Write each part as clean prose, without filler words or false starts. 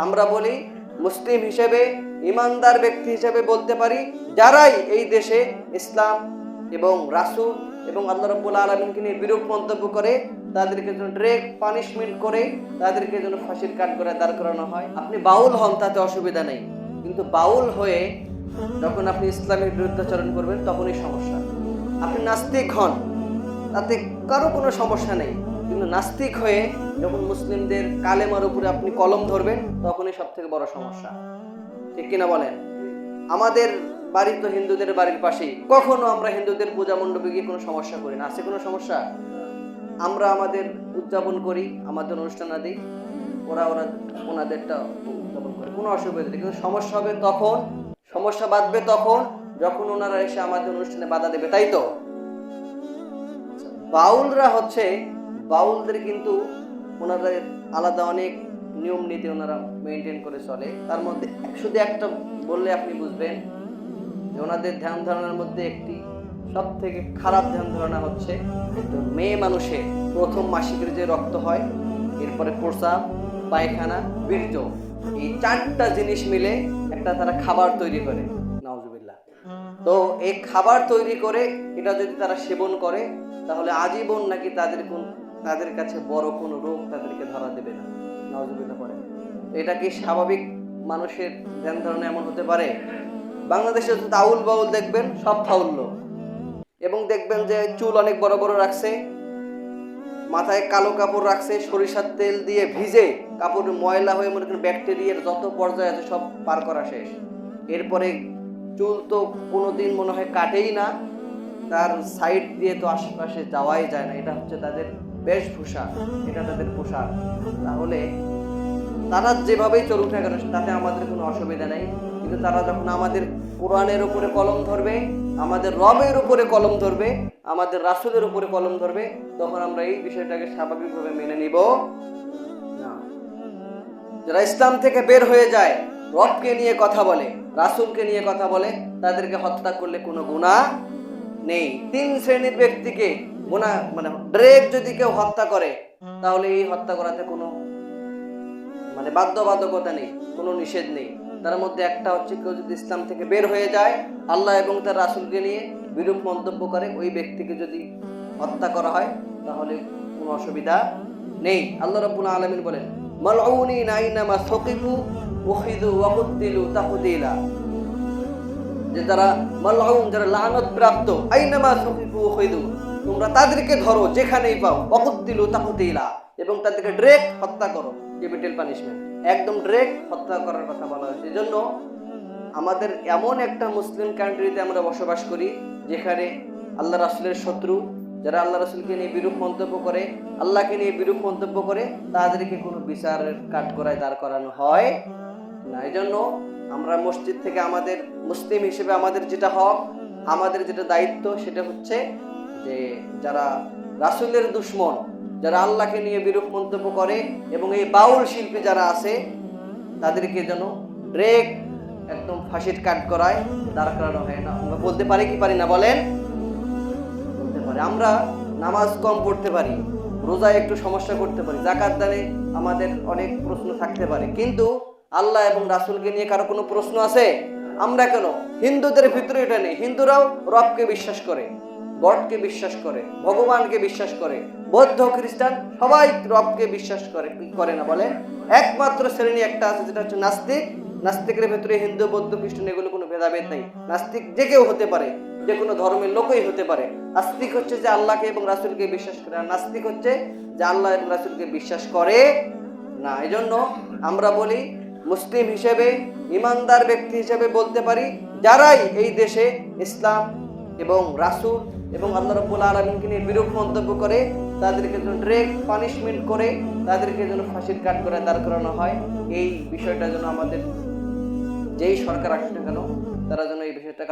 আমরা বলি মুসলিম হিসেবে, ইমানদার ব্যক্তি হিসেবে বলতে পারি, যারাই এই দেশে ইসলাম এবং রাসূল এবং আল্লাহ রাব্বুল আলামিনকে নিয়ে বিরূপ মন্তব্য করে তাদেরকে যেন ডিরেক্ট পানিশমেন্ট করে তাদেরকে যেন ফাঁসির কাঠগড়ায় দাঁড় করানো হয়। আপনি বাউল হন তাতে অসুবিধা নেই, কিন্তু বাউল হয়ে যখন আপনি ইসলামের বিরুদ্ধাচরণ করবেন তখনই সমস্যা। আপনি নাস্তিক হন তাতে কারো কোনো সমস্যা নেই, কিন্তু নাস্তিক হয়ে যখন মুসলিমদের কালেমার উপরে আপনি কলম ধরবেন তখনই সব থেকে বড় সমস্যা। ঠিক কিনা বলেন? আমাদের বাড়ি তো হিন্দুদের বাড়ির পাশেই, কখনো আমরা হিন্দুদের পূজা মণ্ডপে গিয়ে কোনো সমস্যা করি না। আছে কোনো সমস্যা? আমরা আমাদের উদযাপন করি, আমাদের অনুষ্ঠান আদি, ওরা ওনাদেরটা উদযাপন করে, কোনো অসুবিধা নেই। কিন্তু সমস্যা হবে তখন, সমস্যা বাঁধবে তখন যখন ওনারা এসে আমাদের অনুষ্ঠানে বাধা দেবে, তাই তো? বাউলরা হচ্ছে, বাউলদের কিন্তু ওনাদের আলাদা অনেক নিয়ম নীতি ওনারা মেনটেন করে চলে। তার মধ্যে শুধু একটা বললে আপনি বুঝবেন যে ওনাদের ধ্যান ধারণার মধ্যে একটি সব থেকে খারাপ ধ্যান ধারণা হচ্ছে মেয়ে মানুষের প্রথম মাসিকের যে রক্ত হয়, এরপরে প্রস্রাব, পায়খানা, বীর্য, এই চারটা জিনিস মিলে একটা তারা খাবার তৈরি করে, নাউজুবিল্লাহ। তো এই খাবার তৈরি করে এটা যদি তারা সেবন করে তাহলে আজীবন নাকি তাদের কাছে বড় কোনো রোগ তাদেরকে ধরা দেবে না, নাউজুবিল্লাহ পড়ে। এটা কি স্বাভাবিক মানুষের ধ্যান ধারণা এমন হতে পারে? বাংলাদেশে আউল বাউল দেখবেন সব ফাউল লোক, এবং দেখবেন যে চুল অনেক বড় বড় রাখছে, মাথায় কালো কাপড় রাখছে, সরিষার তেল দিয়ে ভিজে কাপড় ময়লা হয়ে মনে করেন ব্যাকটেরিয়ার যত পর্যায়ে আছে সব পার করা শেষ। এরপরে চুল তো কোনোদিন মনে হয় কাটেই না, তার সাইড দিয়ে তো আশেপাশে যাওয়াই যায় না, এটা হচ্ছে তাদের বেশভূষা, এটা তাদের পোশাক। তাহলে তারা যেভাবেই চলুক না কেন তাতে আমাদের কোনো অসুবিধা নেই, কিন্তু তারা যখন আমাদের কোরআনের উপরে কলম ধরবে, আমাদের রবের উপরে কলম ধরবে, আমাদের রাসূলের উপরে কলম ধরবে, তখন আমরা এই বিষয়টাকে স্বাভাবিকভাবে মেনে নিব না। যারা ইসলাম থেকে বের হয়ে যায়, রবকে নিয়ে কথা বলে, রাসূলকে নিয়ে কথা বলে, তাদেরকে হত্যা করলে কোনো গুনাহ নেই। তিন শ্রেণীর ব্যক্তিকে গুনাহ মানে ডাইরেক্ট যদি কেউ হত্যা করে তাহলে এই হত্যা করাতে কোনো বাধ্যবাধকতা নেই, কোনো নিষেধ নেই। তার মধ্যে একটা হচ্ছে কেউ যদি ইসলাম থেকে বের হয়ে যায়, আল্লাহ এবং তার রাসূলকে নিয়ে বিরূপ মন্তব্য করে, ওই ব্যক্তিকে যদি হত্যা করা হয় তাহলে কোনো অসুবিধা নেই। আল্লাহ রাব্বুল আলামিন বলেন মালউনিনা আইনামা সুকিফু উখিযু ওয়া কুতিলু তাকদীলা, যে যারা মালউন, যারা লানত প্রাপ্ত, আইনামা সুকিফু উখিযু, তোমরা তাদেরকে ধরো যেখানেই পাও, ওয়া কুতিলু তাকদীলা, এবং তাদেরকে ডাইরেক্ট হত্যা করো, ক্যাপিটাল পানিশমেন্ট, একদম ডাইরেক্ট হত্যা করার কথা বলা হয়েছে। এজন্য আমাদের এমন একটা মুসলিম কান্ট্রিতে আমরা বসবাস করি যেখানে আল্লাহ রাসূলের শত্রু, যারা আল্লাহ রাসূলকে নিয়ে বিরূপ মন্তব্য করে, আল্লাহকে নিয়ে বিরূপ মন্তব্য করে, তাদেরকে কোনো বিচারের কাঠগড়ায় দাঁড় করানো হয় না। এজন্য আমরা মসজিদ থেকে আমাদের মুসলিম হিসেবে আমাদের যেটা হক, আমাদের যেটা দায়িত্ব, সেটা হচ্ছে যে যারা রাসূলের দুশমন, যারা আল্লাহকে নিয়ে বিরূপ মন্তব্য করে এবং এই বাউল শিল্পী যারা আছে তাদেরকে যেন ডাইরেক্ট একদম ফাঁসির কাঠগড়ায় দাঁড় করানো হয় না। আমরা বলতে পারি কি পারি না বলেন? বলতে পারি। আমরা নামাজ কম পড়তে পারি, রোজায় একটু সমস্যা করতে পারি, যাকাত দানে আমাদের অনেক প্রশ্ন থাকতে পারে, কিন্তু আল্লাহ এবং রাসূলকে নিয়ে কারো কোনো প্রশ্ন আছে? আমরা কেন? হিন্দুদের ভিতরে এটা নেই। হিন্দুরাও রবকে বিশ্বাস করে, গডকে বিশ্বাস করে, ভগবানকে বিশ্বাস করে, বৌদ্ধ খ্রিস্টান সবাই রবকে বিশ্বাস করে না বলে। একমাত্র শ্রেণী একটা আছে, যেটা হচ্ছে নাস্তিক। নাস্তিকের ভেতরে হিন্দু, বৌদ্ধ, খ্রিস্টান এগুলো কোনো ভেদাভেদ নেই। নাস্তিক যে কেউ হতে পারে, যে কোনো ধর্মের লোকই হতে পারে। আস্তিক হচ্ছে যে আল্লাহকে এবং রাসূলকে বিশ্বাস করে, আর নাস্তিক হচ্ছে যে আল্লাহ এবং রাসূলকে বিশ্বাস করে না। এজন্য আমরা বলি মুসলিম হিসেবে, ইমানদার ব্যক্তি হিসেবে বলতে পারি, যারাই এই দেশে ইসলাম এবং রাসূল এবং আল্লাহ রাব্বুল আলামিনকে নিয়ে বিরূপ মন্তব্য করে তাদেরকে যেন ডাইরেক্ট পানিশমেন্ট করে তাদেরকে যেন ফাঁসির কাঠগড়ায় দাঁড় করানো হয়। এই বিষয়টা যেন আমাদের যেই সরকার আসুক না কেন তারা যেন এই বিষয়টা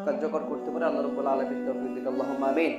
কার্যকর করতে পারে। আল্লাহ রাব্বুল আলামিন তৌফিক দিক। আল্লাহুম্মা আমিন।